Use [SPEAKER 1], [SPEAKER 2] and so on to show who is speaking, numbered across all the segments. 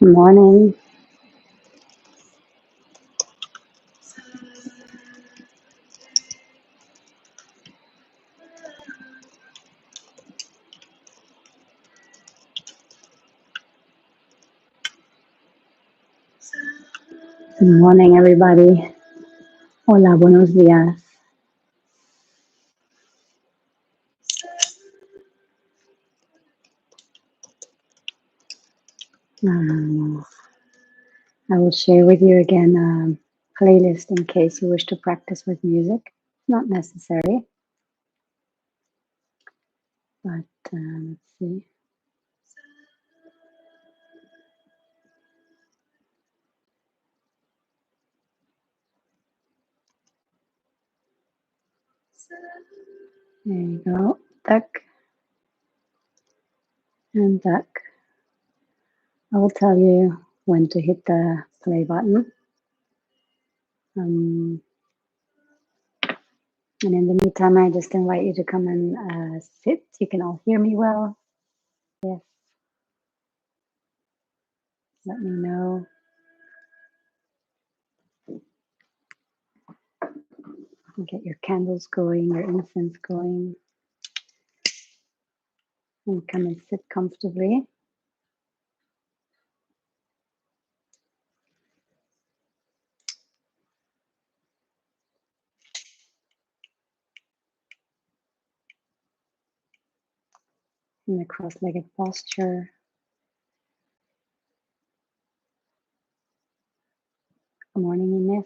[SPEAKER 1] Good morning. Good morning, everybody. Hola, buenos días. Um, I will share with you again a playlist in case you wish to practice with music. Not necessary, but let's see. There you go. Duck and duck. I will tell you when to hit the play button. And in the meantime, I just invite you to come and sit. You can all hear me well. Yes. Let me know. Get your candles going, your incense going, and come and sit comfortably. In the cross-legged posture. Good morning, Ines.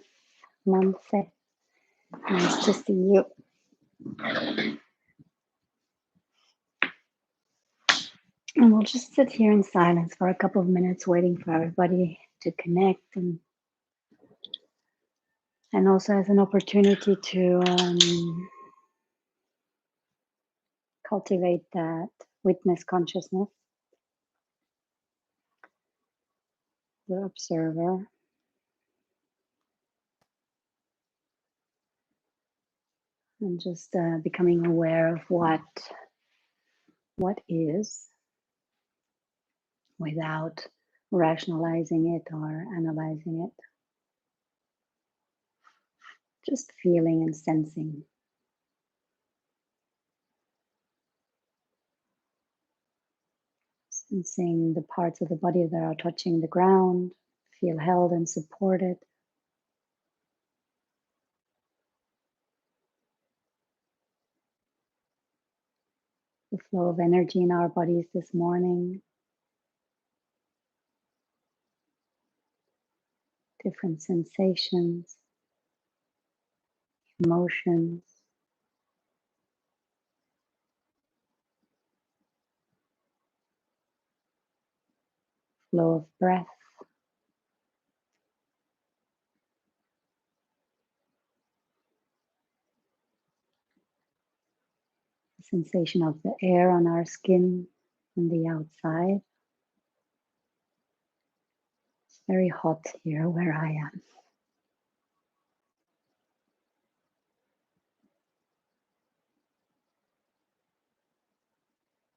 [SPEAKER 1] Monse. Nice to see you. And we'll just sit here in silence for a couple of minutes, waiting for everybody to connect, and also as an opportunity to cultivate that witness consciousness, the observer. And just becoming aware of what is, without rationalizing it or analyzing it. Just feeling and sensing. Sensing the parts of the body that are touching the ground, feel held and supported. The flow of energy in our bodies this morning. Different sensations, emotions. Flow of breath. The sensation of the air on our skin and the outside. It's very hot here where I am.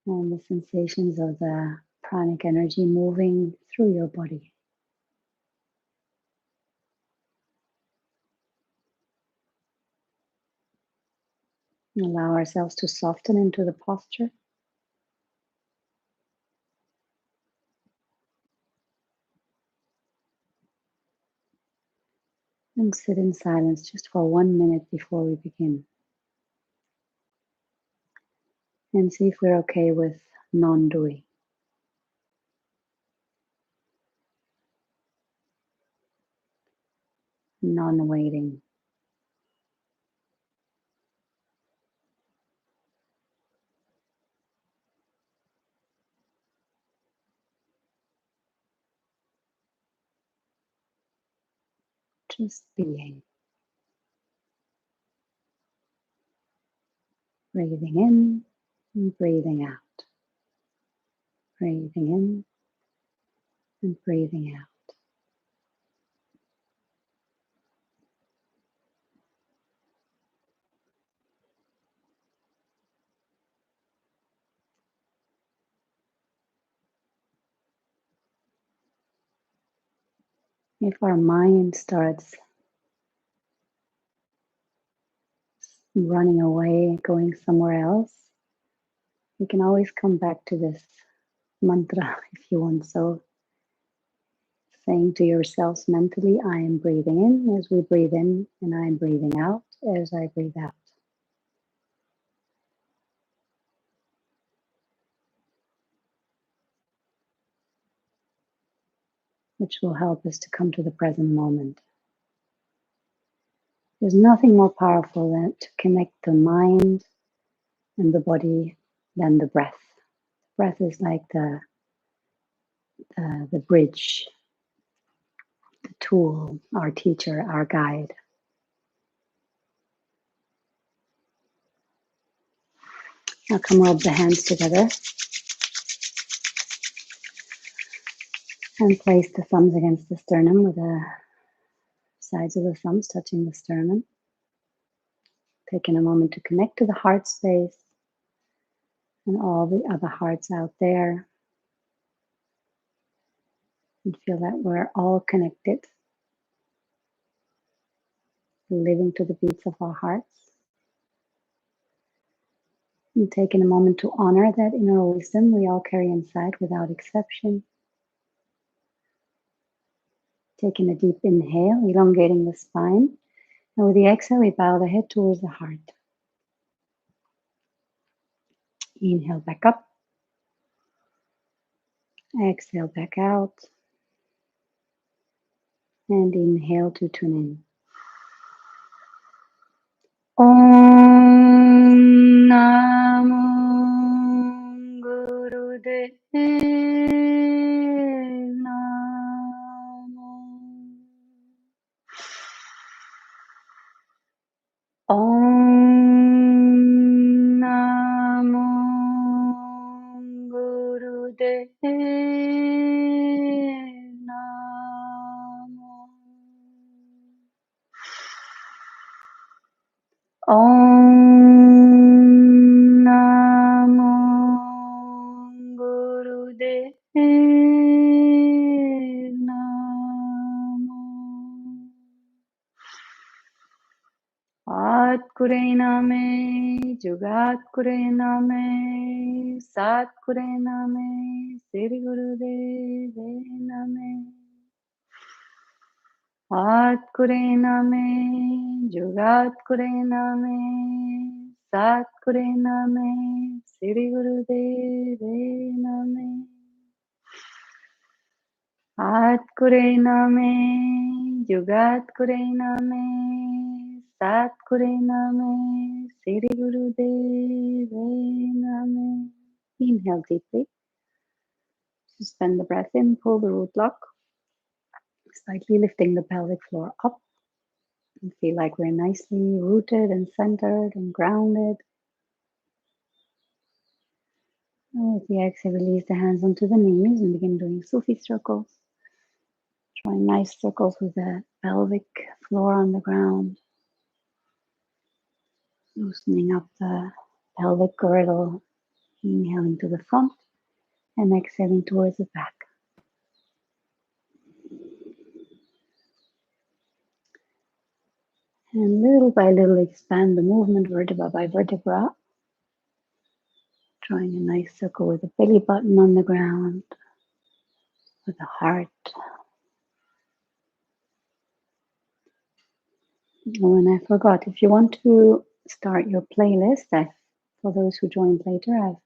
[SPEAKER 1] And the sensations of the pranic energy moving through your body. Allow ourselves to soften into the posture. And sit in silence just for 1 minute before we begin. And see if we're okay with non-doing. Non-waiting. Just being. Breathing in and breathing out. Breathing in and breathing out. If our mind starts running away, going somewhere else, you can always come back to this mantra if you want. So, saying to yourselves mentally, I am breathing in as we breathe in, and I am breathing out as I breathe out. Which will help us to come to the present moment. There's nothing more powerful than to connect the mind and the body than the breath. Breath is like the bridge, the tool, our teacher, our guide. Now come rub the hands together and place the thumbs against the sternum with the sides of the thumbs touching the sternum. Taking a moment to connect to the heart space and all the other hearts out there. And feel that we're all connected, living to the beats of our hearts. And taking a moment to honor that inner wisdom we all carry inside without exception. Taking a deep inhale, elongating the spine. And with the exhale, we bow the head towards the heart. Inhale back up. Exhale back out. And inhale to tune in. Om Namo Gurudev Namo. Om Namo Gurudev Namo. Om Namo Gurudev Namo. At Kure Name, Jugat Kure Name, Sat Kure Name, Sri Gurudev Name. At Kure Name, Jugat Kure Name, Sat Kure Name, Sri Gurudev Name. At Kure Name, Jugat Kure Name, Sat Kure Name, Sri Gurudev Name. Inhale deeply. Suspend the breath in, pull the root lock, slightly lifting the pelvic floor up. And feel like we're nicely rooted and centered and grounded. And with the exhale, release the hands onto the knees and begin doing Sufi circles. Drawing nice circles with the pelvic floor on the ground. Loosening up the pelvic girdle. Inhaling to the front and exhaling towards the back. And little by little expand the movement vertebra by vertebra. Drawing a nice circle with the belly button on the ground. With the heart. Oh, and I forgot, if you want to start your playlist, for those who joined later, I've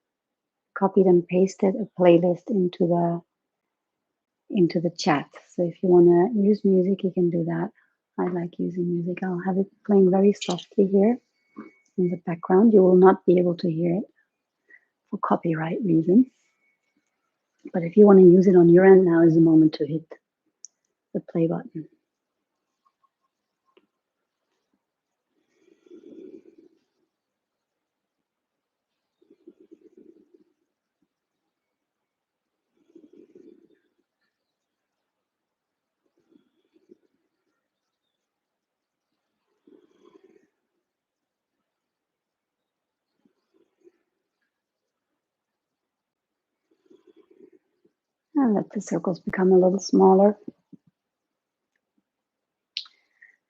[SPEAKER 1] copied and pasted a playlist into the chat. So if you want to use music, you can do that. I like using music. I'll have it playing very softly here in the background. You will not be able to hear it for copyright reasons. But if you want to use it on your end, now is the moment to hit the play button. And let the circles become a little smaller.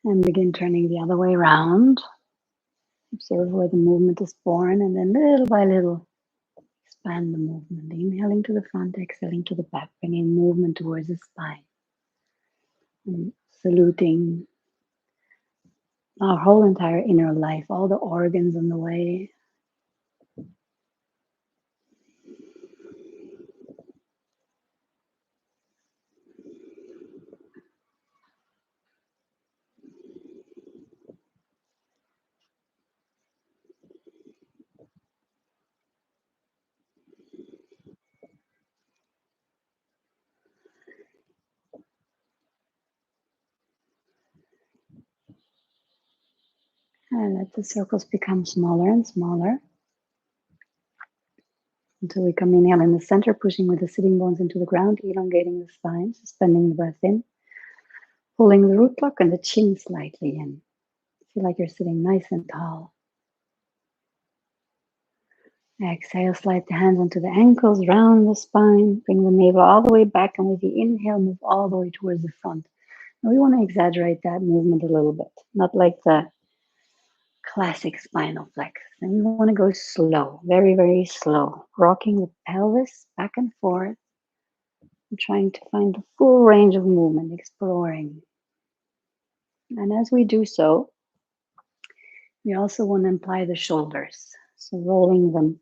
[SPEAKER 1] And begin turning the other way around. Observe where the movement is born, and then little by little expand the movement. Inhaling to the front, exhaling to the back, bringing movement towards the spine. And saluting our whole entire inner life, all the organs on the way. And let the circles become smaller and smaller until we come inhale in the center, pushing with the sitting bones into the ground, elongating the spine, suspending the breath in, pulling the root block and the chin slightly in. Feel like you're sitting nice and tall. Exhale, slide the hands onto the ankles, round the spine, bring the navel all the way back, and with the inhale, move all the way towards the front. Now we want to exaggerate that movement a little bit, not like the classic spinal flex. And we want to go slow, very, very slow, rocking the pelvis back and forth, and trying to find the full range of movement, exploring. And as we do so, we also want to apply the shoulders. So rolling them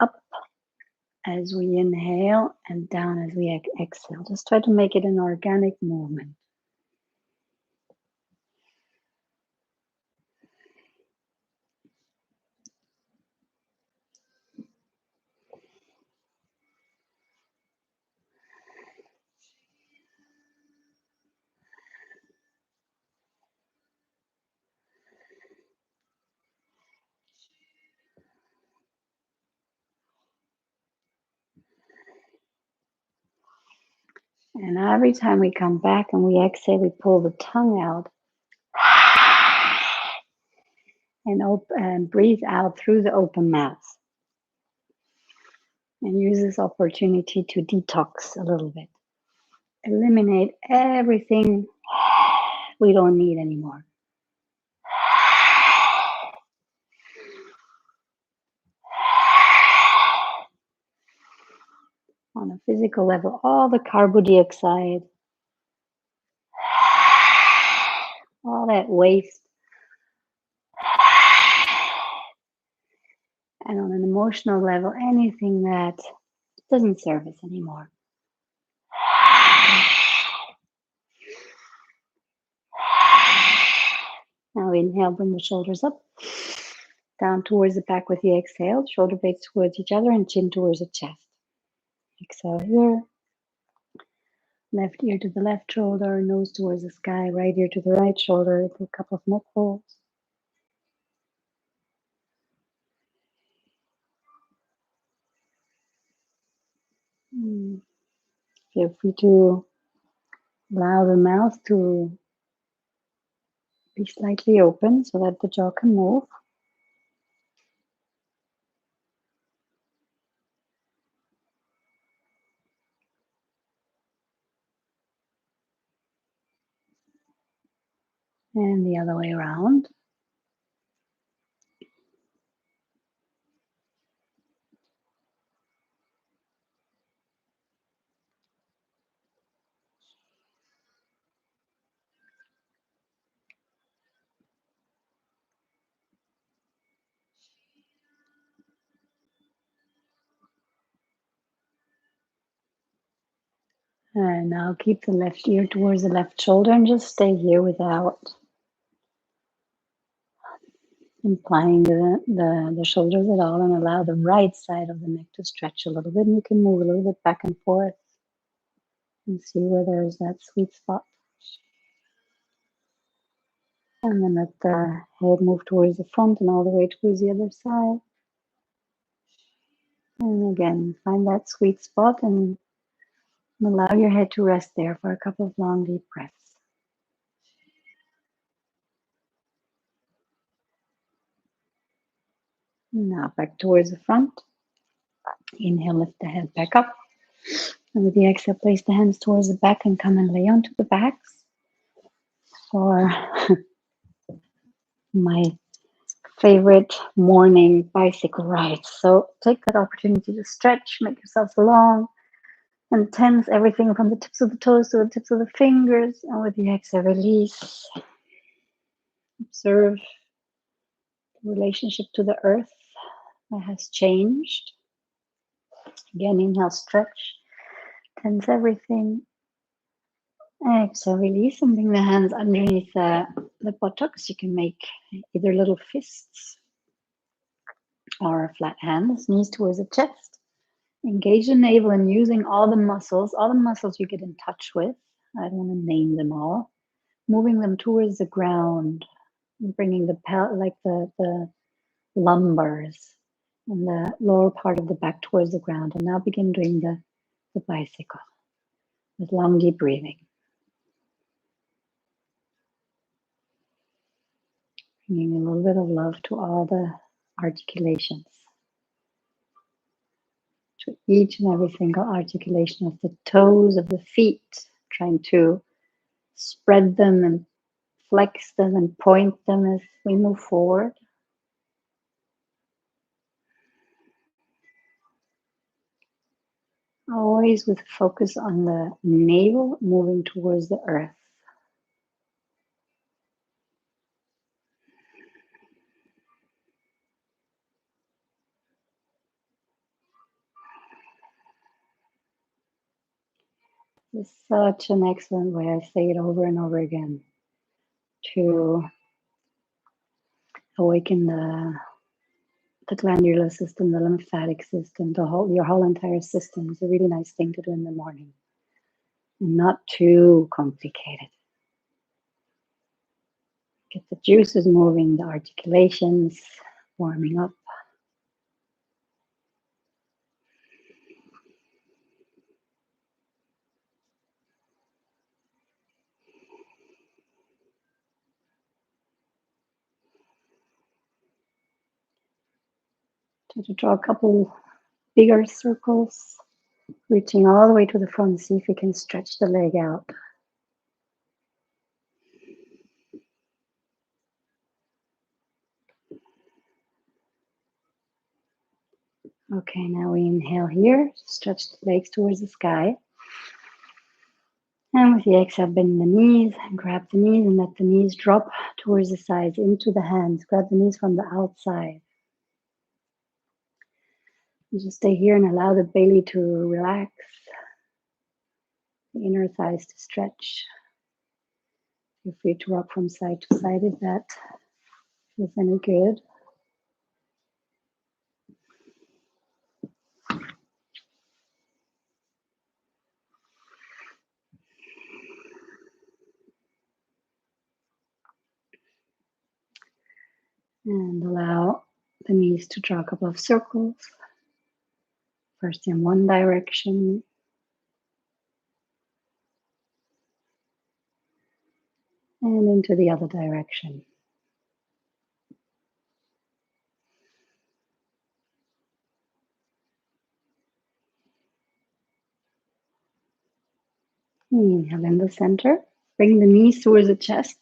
[SPEAKER 1] up as we inhale and down as we exhale. Just try to make it an organic movement. And every time we come back and we exhale, we pull the tongue out and breathe out through the open mouth. And use this opportunity to detox a little bit. Eliminate everything we don't need anymore. On a physical level, all the carbon dioxide, all that waste. And on an emotional level, anything that doesn't serve us anymore. Now inhale, bring the shoulders up, down towards the back with the exhale, shoulder blades towards each other and chin towards the chest. Exhale here. Left ear to the left shoulder, nose towards the sky, right ear to the right shoulder, a couple of neck folds. Feel free to allow the mouth to be slightly open so that the jaw can move. And the other way around. And now keep the left ear towards the left shoulder and just stay here without implying the shoulders at all, and allow the right side of the neck to stretch a little bit. And you can move a little bit back and forth and see where there's that sweet spot. And then let the head move towards the front and all the way towards the other side. And again, find that sweet spot and allow your head to rest there for a couple of long, deep breaths. Now back towards the front. Inhale, lift the head back up. And with the exhale, place the hands towards the back and come and lay onto the backs. for my favorite morning bicycle rides. So take that opportunity to stretch, make yourselves long, and tense everything from the tips of the toes to the tips of the fingers. And with the exhale, release. Observe the relationship to the earth that has changed. Again, inhale, stretch, tense everything. Exhale, release, and bring the hands underneath the buttocks. You can make either little fists or flat hands, knees towards the chest. Engage the navel and using all the muscles you get in touch with. I don't want to name them all. Moving them towards the ground, bringing the lumbars and the lower part of the back towards the ground. And now begin doing the bicycle with long, deep breathing. Bringing a little bit of love to all the articulations, to each and every single articulation of the toes of the feet, trying to spread them and flex them and point them as we move forward. Always with focus on the navel moving towards the earth. This is such an excellent way, I say it over and over again, to awaken the glandular system, the lymphatic system, your whole entire system. Is a really nice thing to do in the morning. And not too complicated. Get the juices moving, the articulations warming up. Try to draw a couple bigger circles, reaching all the way to the front. See if you can stretch the leg out. Okay, now we inhale here, stretch the legs towards the sky. And with the exhale, bend the knees and grab the knees and let the knees drop towards the sides, into the hands. Grab the knees from the outside. And just stay here and allow the belly to relax, the inner thighs to stretch. Feel free to rock from side to side if that feels any good. And allow the knees to draw a couple of circles. First in one direction. And into the other direction. Inhale in the center. Bring the knees towards the chest.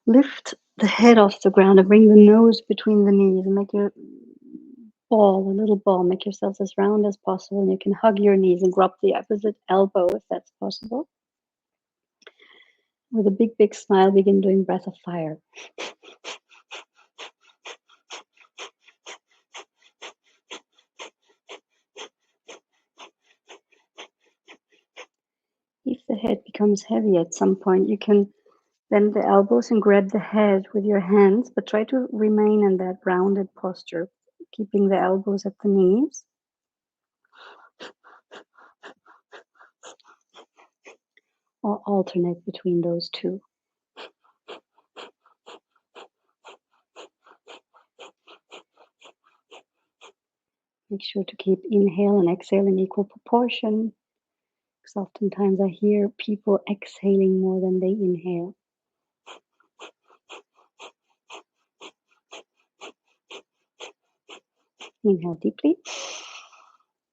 [SPEAKER 1] Lift the head off the ground and bring the nose between the knees and make your ball, a little ball. Make yourselves as round as possible. And you can hug your knees and drop the opposite elbow if that's possible. With a big, big smile, begin doing breath of fire. If the head becomes heavy at some point, you can bend the elbows and grab the head with your hands, but try to remain in that rounded posture, keeping the elbows at the knees. Or alternate between those two. Make sure to keep inhale and exhale in equal proportion. Because oftentimes I hear people exhaling more than they inhale. Inhale deeply.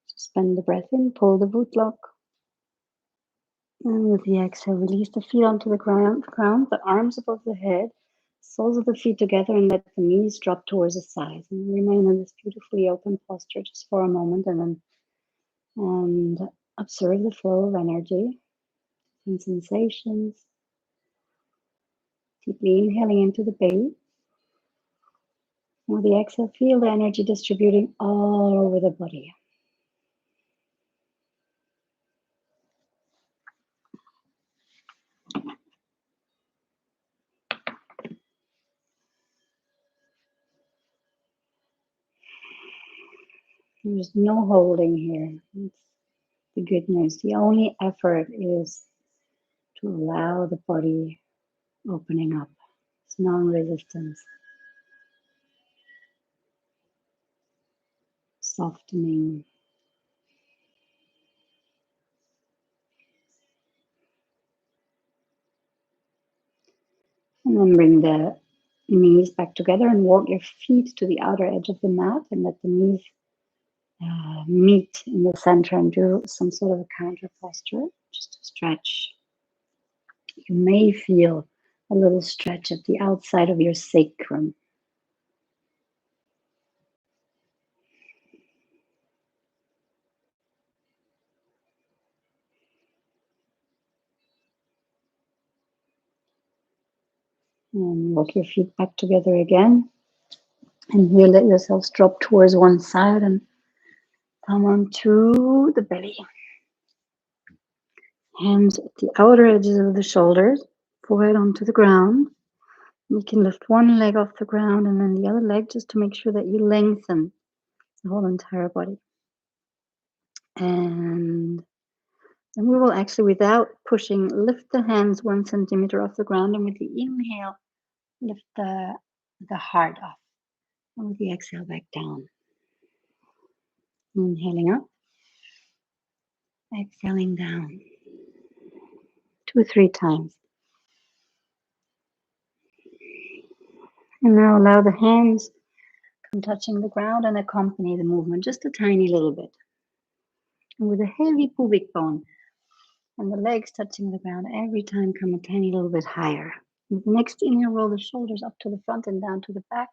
[SPEAKER 1] Suspend the breath in, pull the root lock. And with the exhale, release the feet onto the ground, the arms above the head, soles of the feet together, and let the knees drop towards the sides. And remain in this beautifully open posture just for a moment, and observe the flow of energy and sensations. Deeply inhaling into the belly. With the exhale, feel the energy distributing all over the body. There's no holding here. It's the good news. The only effort is to allow the body opening up. It's non-resistance, softening. And then bring the knees back together and walk your feet to the outer edge of the mat and let the knees meet in the center and do some sort of a counter posture, just to stretch. You may feel a little stretch at the outside of your sacrum. And walk your feet back together again. And here let yourselves drop towards one side and come onto the belly. Hands at the outer edges of the shoulders, forehead onto the ground. You can lift one leg off the ground and then the other leg just to make sure that you lengthen the whole entire body. And then we will actually, without pushing, lift the hands 1 centimeter off the ground, and with the inhale, lift the heart up. And with the exhale, back down. Inhaling up, exhaling down. 2 or 3 times. And now allow the hands come touching the ground and accompany the movement just a tiny little bit. And with a heavy pubic bone and the legs touching the ground, every time come a tiny little bit higher. With the next inhale, roll the shoulders up to the front and down to the back.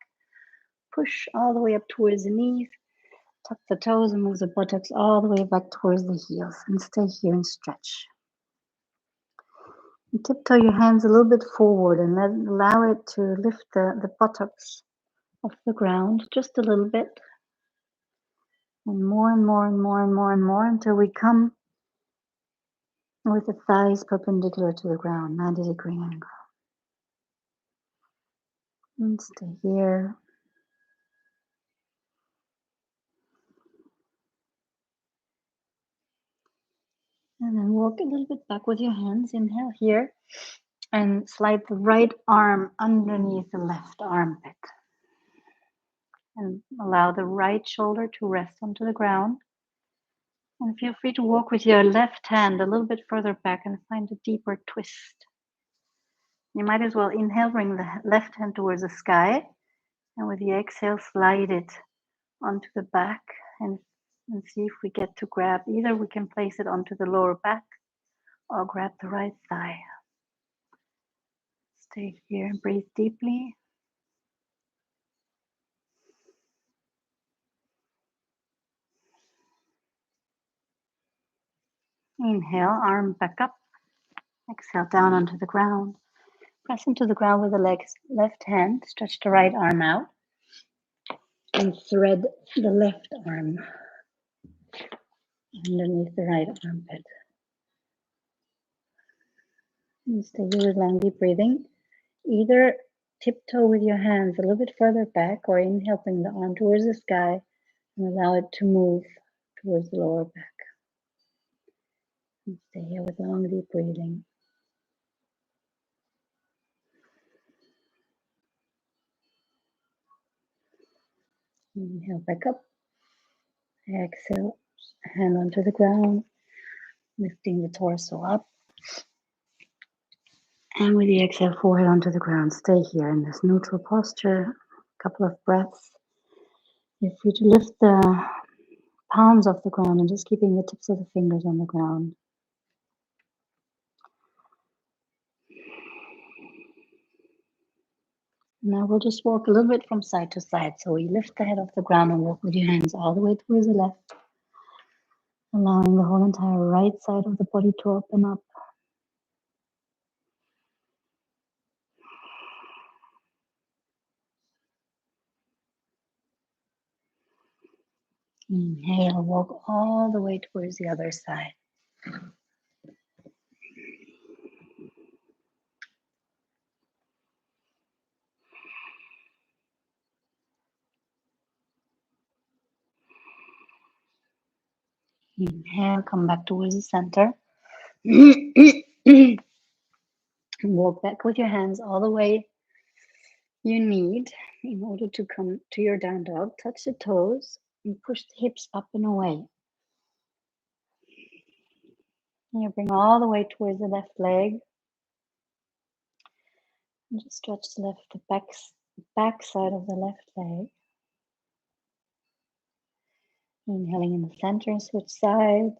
[SPEAKER 1] Push all the way up towards the knees. Tuck the toes and move the buttocks all the way back towards the heels. And stay here and stretch. And tiptoe your hands a little bit forward and allow it to lift the buttocks off the ground just a little bit. And more and more and more and more and more until we come with the thighs perpendicular to the ground, 90-degree angle. And stay here. And then walk a little bit back with your hands. Inhale here. And slide the right arm underneath the left armpit. And allow the right shoulder to rest onto the ground. And feel free to walk with your left hand a little bit further back and find a deeper twist. You might as well inhale, bring the left hand towards the sky. And with the exhale, slide it onto the back and see if we get to grab. Either we can place it onto the lower back or grab the right thigh. Stay here and breathe deeply. Inhale, arm back up. Exhale, down onto the ground. Press into the ground with the left hand. Stretch the right arm out. And thread the left arm underneath the right armpit. And stay here with long, deep breathing. Either tiptoe with your hands a little bit further back or inhale, bring the arm towards the sky and allow it to move towards the lower back. And stay here with long, deep breathing. Inhale back up. Exhale, hand onto the ground, lifting the torso up. And with the exhale, forehead onto the ground. Stay here in this neutral posture. A couple of breaths. Feel free to lift the palms off the ground and just keeping the tips of the fingers on the ground. Now we'll just walk a little bit from side to side. So we lift the head off the ground and walk with your hands all the way towards the left, allowing the whole entire right side of the body to open up. Inhale, walk all the way towards the other side. Inhale, come back towards the center. Walk back with your hands all the way you need in order to come to your down dog. Touch the toes and push the hips up and away. And you bring all the way towards the left leg. And just stretch the back side of the left leg. Inhaling in the center and switch sides.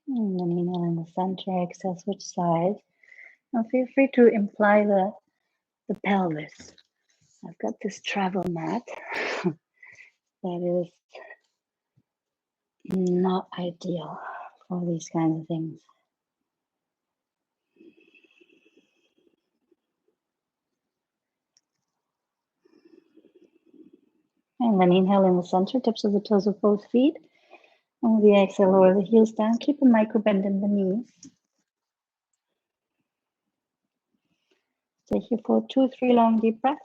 [SPEAKER 1] And then inhale in the center, exhale, switch sides. Now feel free to imply the pelvis. I've got this travel mat that is not ideal for these kinds of things. And then inhale in the center, tips of the toes of both feet. And with the exhale, lower the heels down. Keep a micro bend in the knees. Stay here for 2-3 long deep breaths.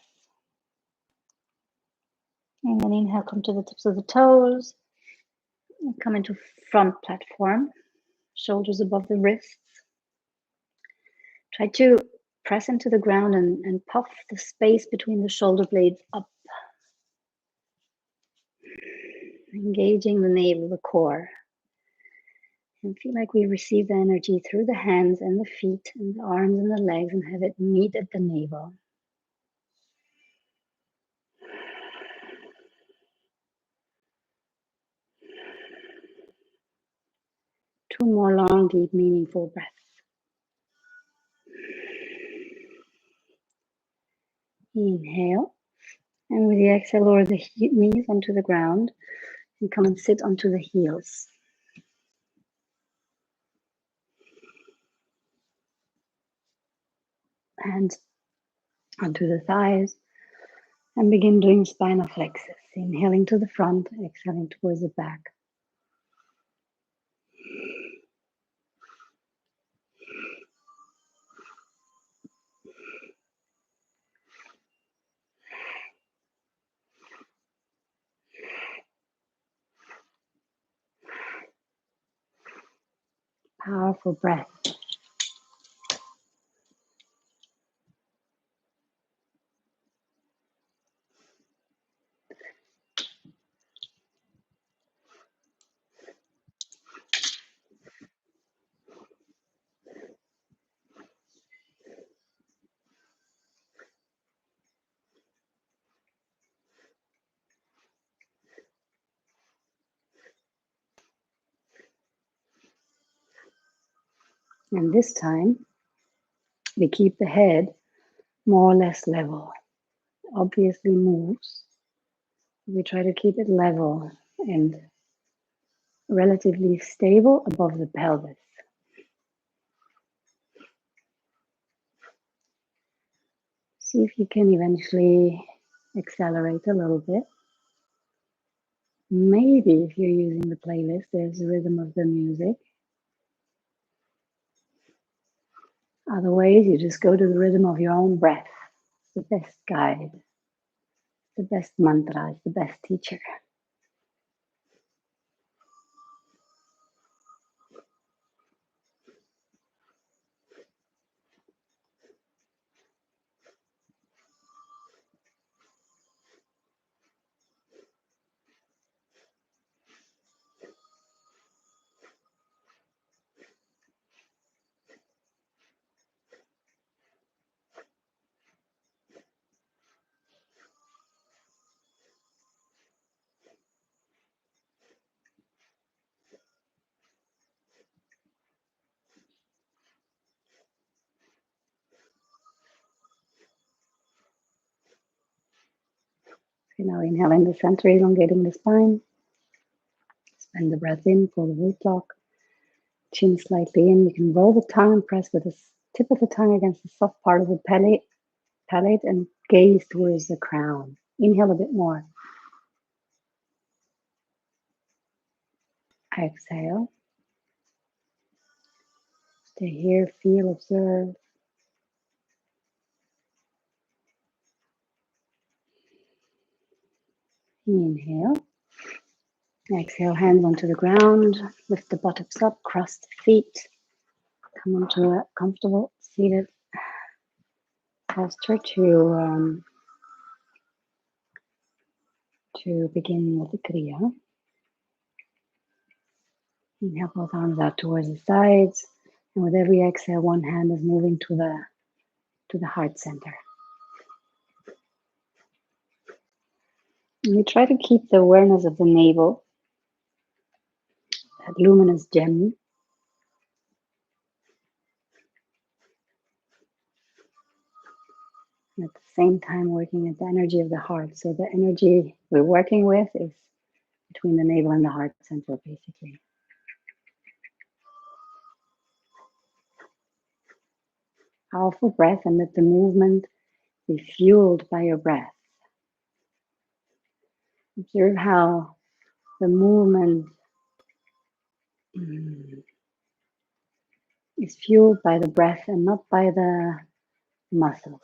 [SPEAKER 1] And then inhale, come to the tips of the toes. And come into front platform. Shoulders above the wrists. Try to press into the ground and puff the space between the shoulder blades up. Engaging the navel, the core. And feel like we receive the energy through the hands and the feet and the arms and the legs and have it meet at the navel. Two more long, deep, meaningful breaths. Inhale. And with the exhale, lower the knees onto the ground and come and sit onto the heels. Hands onto the thighs. And begin doing spinal flexes. Inhaling to the front, exhaling towards the back. Powerful breath. And this time, we keep the head more or less level. Obviously moves. We try to keep it level and relatively stable above the pelvis. See if you can eventually accelerate a little bit. Maybe if you're using the playlist, there's the rhythm of the music. Otherwise, you just go to the rhythm of your own breath. It's the best guide, the best mantra, it's the best teacher. Okay, now inhale in the center, elongating the spine. Spend the breath in, pull the root block. Chin slightly in. You can roll the tongue and press with the tip of the tongue against the soft part of the palate and gaze towards the crown. Inhale a bit more. Exhale. Stay here, feel, observe. Inhale. Exhale, hands onto the ground. Lift the buttocks up, cross the feet. Come onto a comfortable seated posture to begin with the Kriya. Inhale both arms out towards the sides. And with every exhale, one hand is moving to the heart center. And we try to keep the awareness of the navel, that luminous gem. And at the same time working at the energy of the heart. So the energy we're working with is between the navel and the heart center, basically. Powerful breath, and let the movement be fueled by your breath. Observe how the movement is fueled by the breath and not by the muscles.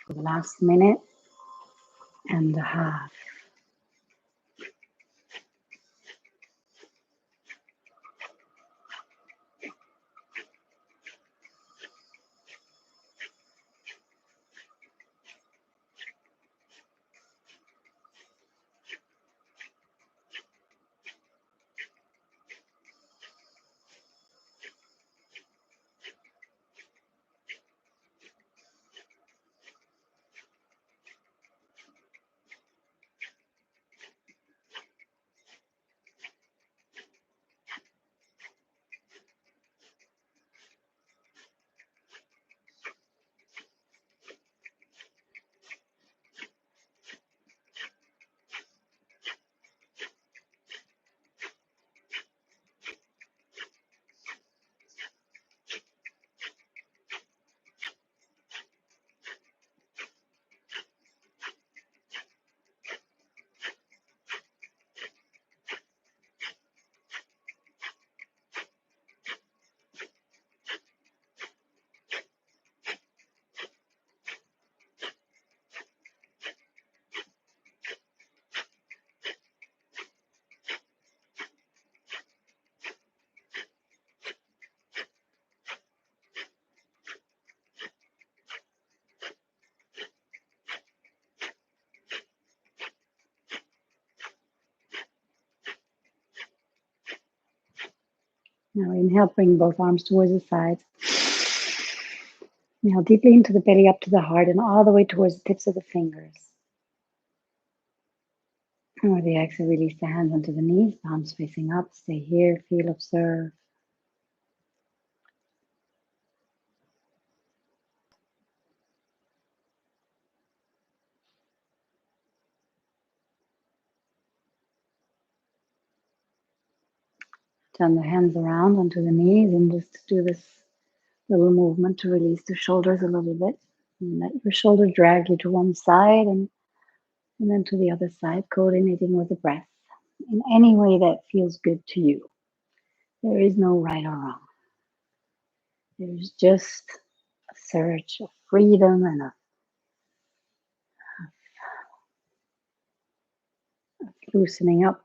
[SPEAKER 1] For the last minute and a half. Now inhale, bring both arms towards the sides. Inhale deeply into the belly, up to the heart, and all the way towards the tips of the fingers. And with the exhale, release the hands onto the knees, palms facing up. Stay here, feel, observe. Turn the hands around onto the knees and just do this little movement to release the shoulders a little bit. And let your shoulder drag you to one side and then to the other side, coordinating with the breath in any way that feels good to you. There is no right or wrong. There's just a surge of freedom and a loosening up.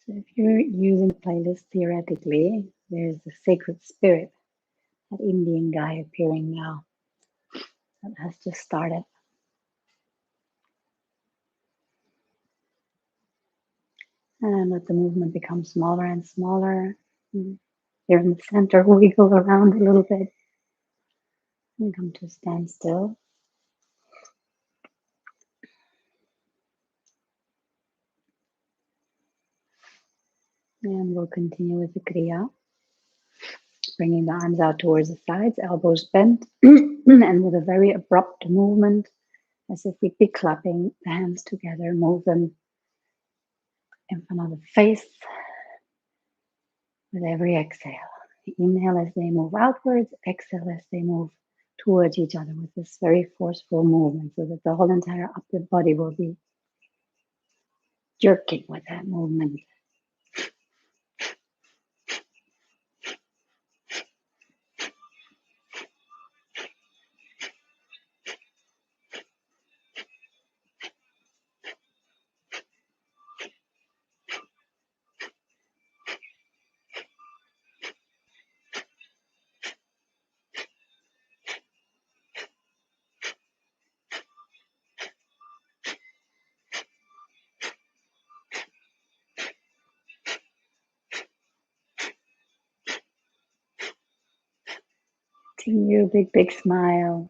[SPEAKER 1] So if you're using the playlist theoretically, there's the sacred spirit, that Indian guy appearing now that has just started. And let the movement become smaller and smaller. Here in the center, wiggle around a little bit and come to a standstill. And we'll continue with the Kriya. Bringing the arms out towards the sides, elbows bent, and with a very abrupt movement, as if we'd be clapping the hands together, move them in front of the face with every exhale. Inhale as they move outwards, exhale as they move towards each other with this very forceful movement so that the whole entire upper body will be jerking with that movement. To you, big, big smile.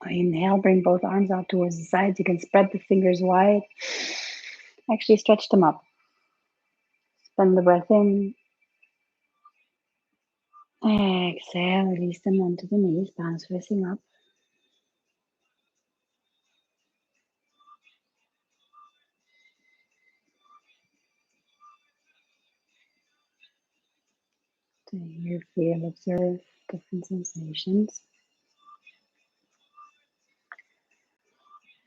[SPEAKER 1] Inhale, bring both arms out towards the sides. You can spread the fingers wide. Actually, stretch them up. Spend the breath in. Exhale, release them onto the knees, palms facing up. To hear, feel, observe different sensations.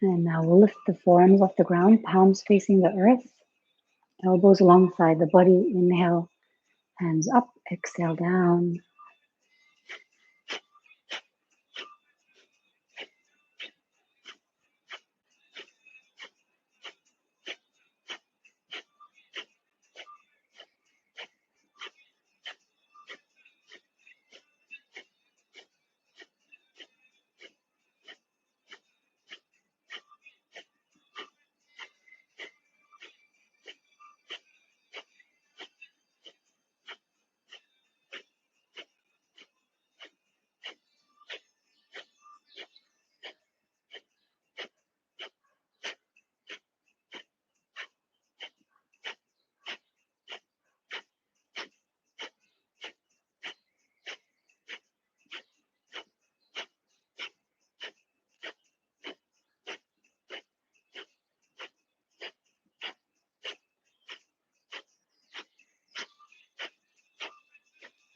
[SPEAKER 1] And now we'll lift the forearms off the ground, palms facing the earth, elbows alongside the body. Inhale, hands up, exhale down.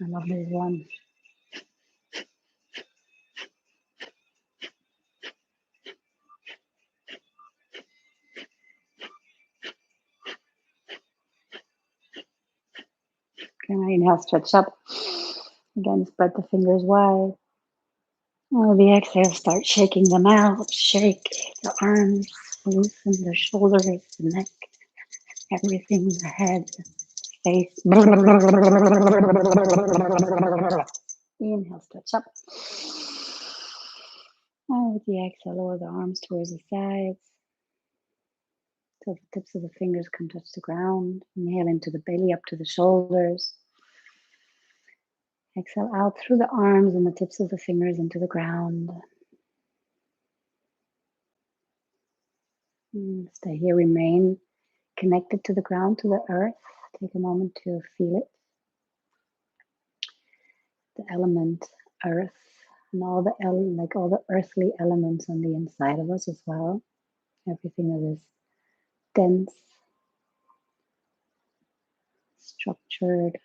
[SPEAKER 1] I love this one. Okay, now inhale, stretch up. Again, spread the fingers wide. On the exhale, start shaking them out. Shake the arms, loosen the shoulders, the neck, everything, the head, face. Inhale, stretch up. And with the exhale, lower the arms towards the sides. Till the tips of the fingers come touch the ground. Inhale into the belly, up to the shoulders. Exhale out through the arms and the tips of the fingers into the ground. Stay here, remain connected to the ground, to the earth. Take a moment to feel it. The element earth and all the earthly elements on the inside of us as well. Everything that is dense, structured,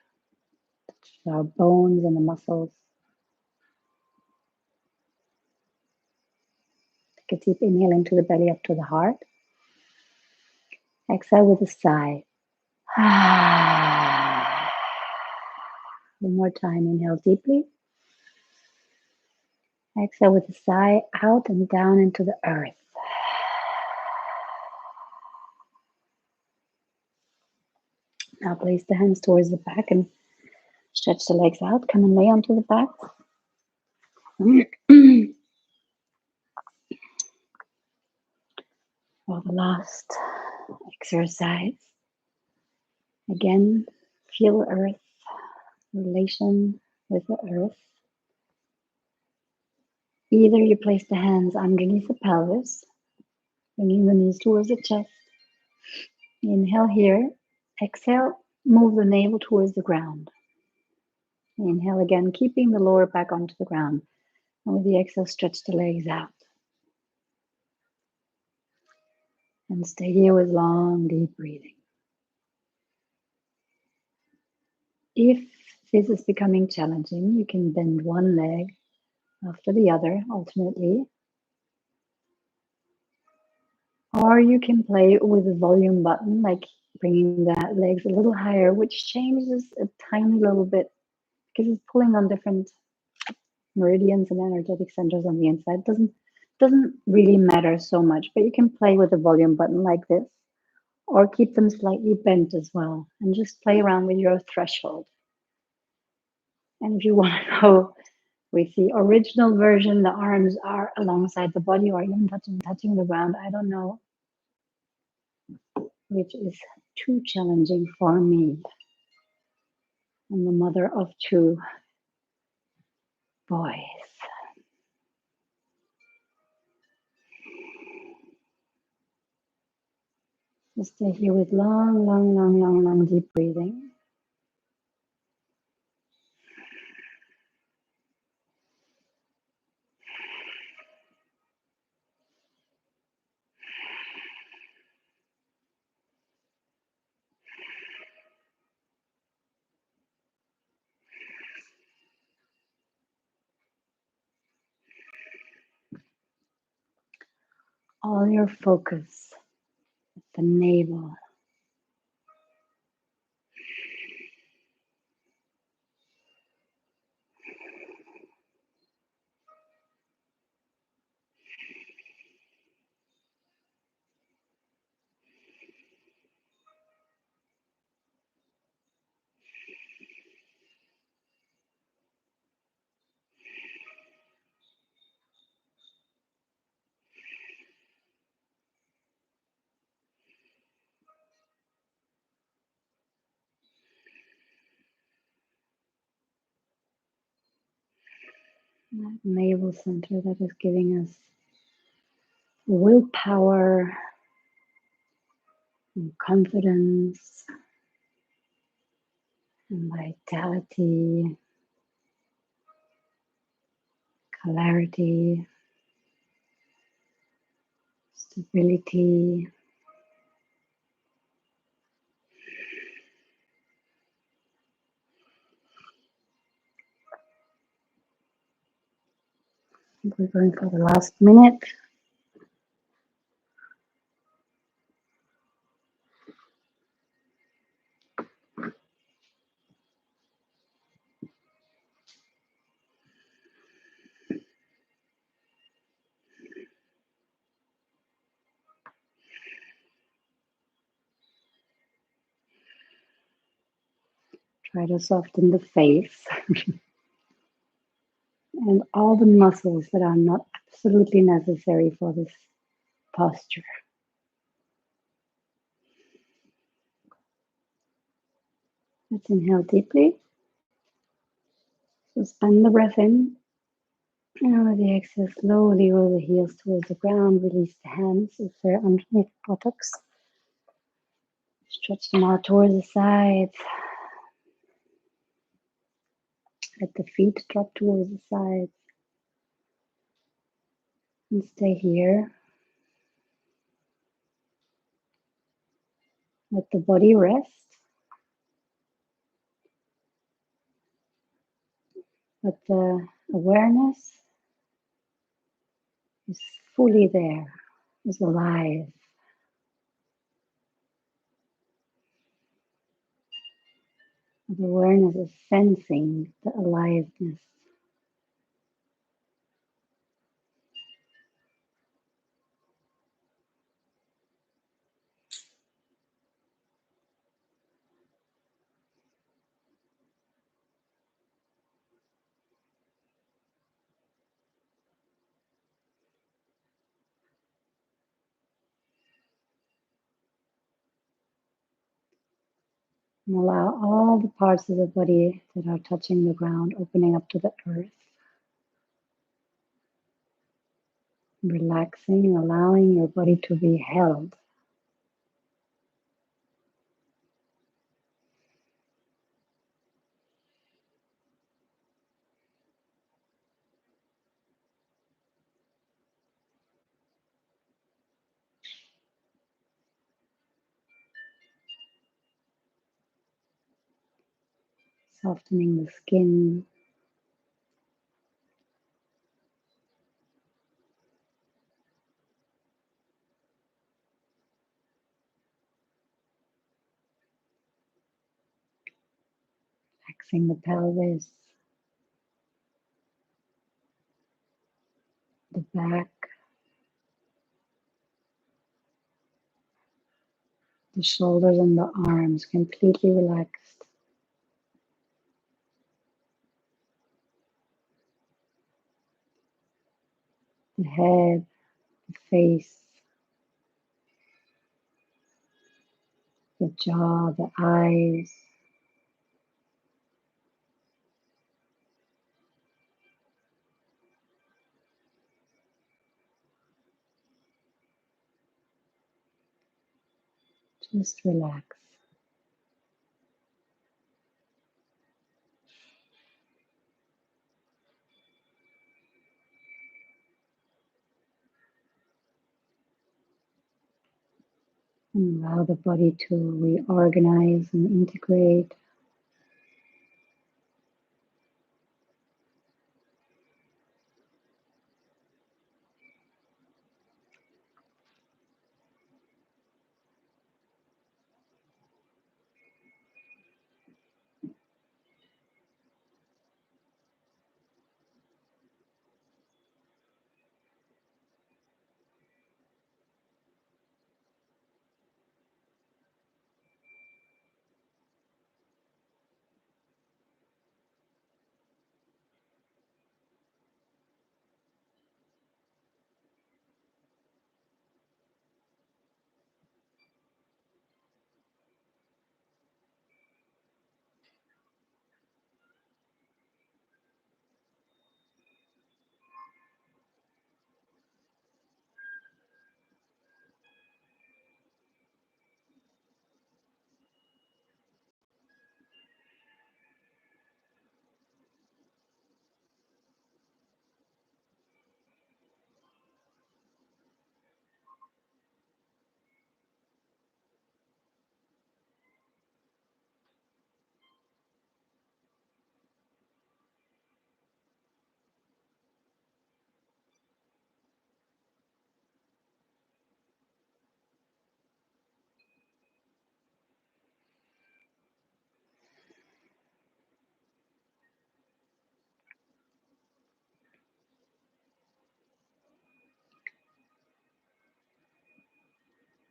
[SPEAKER 1] our bones and the muscles. Take a deep inhale into the belly, up to the heart. Exhale with a sigh. One more time, inhale deeply. Exhale with a sigh, out and down into the earth. Now place the hands towards the back and stretch the legs out. Come and lay onto the back. For the last exercise, again, feel earth, relation with the earth. Either you place the hands underneath the pelvis, bringing the knees towards the chest. Inhale here. Exhale, move the navel towards the ground. Inhale again, keeping the lower back onto the ground. And with the exhale, stretch the legs out. And stay here with long, deep breathing. If this is becoming challenging, you can bend one leg after the other, alternately. Or you can play with the volume button, like bringing the legs a little higher, which changes a tiny little bit because it's pulling on different meridians and energetic centers on the inside. Doesn't really matter so much, but you can play with the volume button like this, or keep them slightly bent as well, and just play around with your threshold. And if you want to go with the original version, the arms are alongside the body or even touching the ground. I don't know which is too challenging for me. I'm the mother of two boys. Just stay here with long, deep breathing. All your focus at the navel. That navel center that is giving us willpower and confidence and vitality, clarity, stability. We're going for the last minute. Try to soften the face and all the muscles that are not absolutely necessary for this posture. Let's inhale deeply. Suspend the breath in. And with the exhale, slowly roll the heels towards the ground. Release the hands if they're underneath the buttocks. Stretch them out towards the sides. Let the feet drop towards the sides. And stay here. Let the body rest. Let the awareness is fully there, is alive. The awareness is sensing the aliveness. And allow all the parts of the body that are touching the ground, opening up to the earth. Relaxing, allowing your body to be held. Softening the skin. Relaxing the pelvis, the back, the shoulders and the arms completely relaxed. The head, the face, the jaw, the eyes. Just relax. And allow the body to reorganize and integrate.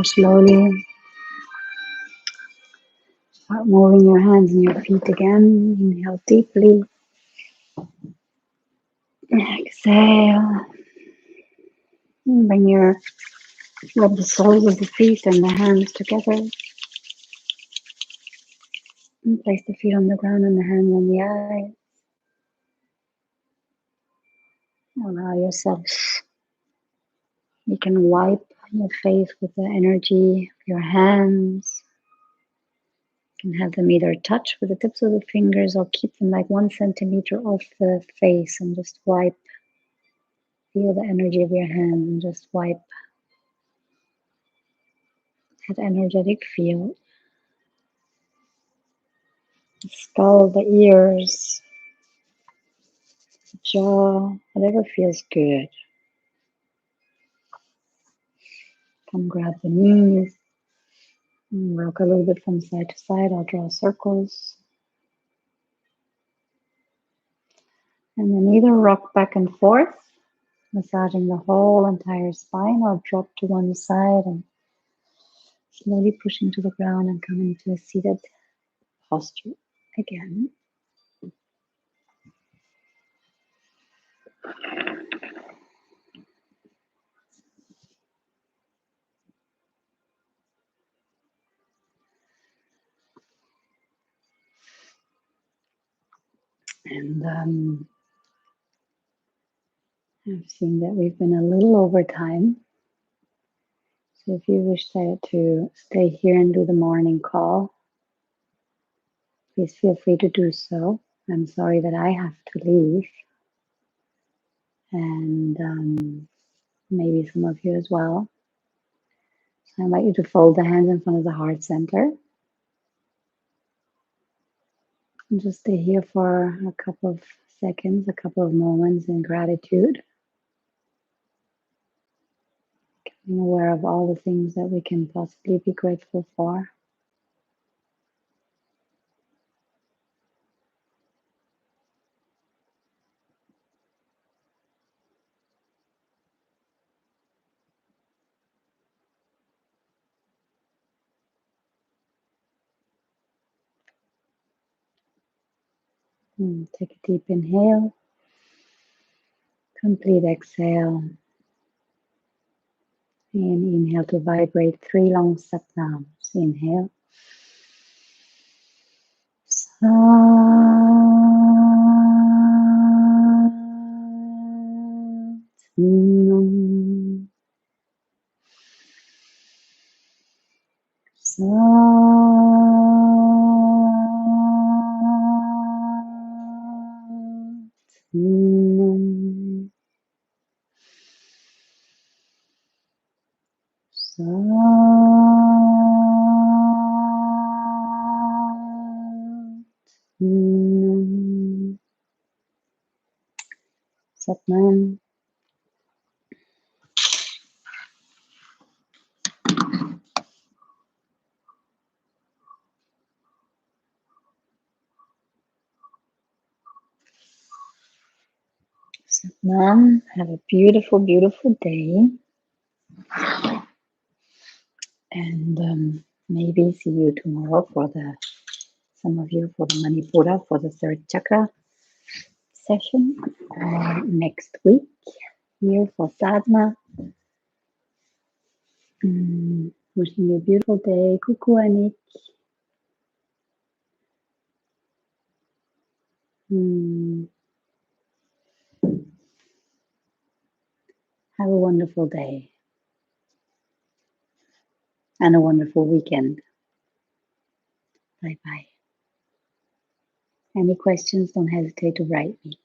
[SPEAKER 1] Now slowly start moving your hands and your feet again. Inhale deeply. Exhale. Bring rub the soles of the feet and the hands together. And place the feet on the ground and the hands on the eyes. Allow yourself. You can wipe your face with the energy of your hands. You can have them either touch with the tips of the fingers or keep them like 1 centimeter off the face and just wipe. Feel the energy of your hands and just wipe that energetic feel. The skull, the ears, the jaw, whatever feels good. Come grab the knees. Rock a little bit from side to side. I'll draw circles. And then either rock back and forth, massaging the whole entire spine, or drop to one side and slowly pushing to the ground and come into a seated posture again. And I've seen that we've been a little over time. So if you wish to stay here and do the morning call, please feel free to do so. I'm sorry that I have to leave. And maybe some of you as well. So I invite you to fold the hands in front of the heart center. And just stay here for a couple of seconds, a couple of moments in gratitude. Being aware of all the things that we can possibly be grateful for. And take a deep inhale. Complete exhale. And inhale to vibrate 3 long satnams. Inhale. Sat Nam. Sat Nam. Satnam. Satnam. Have a beautiful, beautiful day. And maybe see you tomorrow for some of you for the Manipura, for the 3rd chakra session, or next week here for sadhana. Wishing you a beautiful day. Kuku Anik. Have a wonderful day and a wonderful weekend. Bye bye. Any questions, don't hesitate to write me.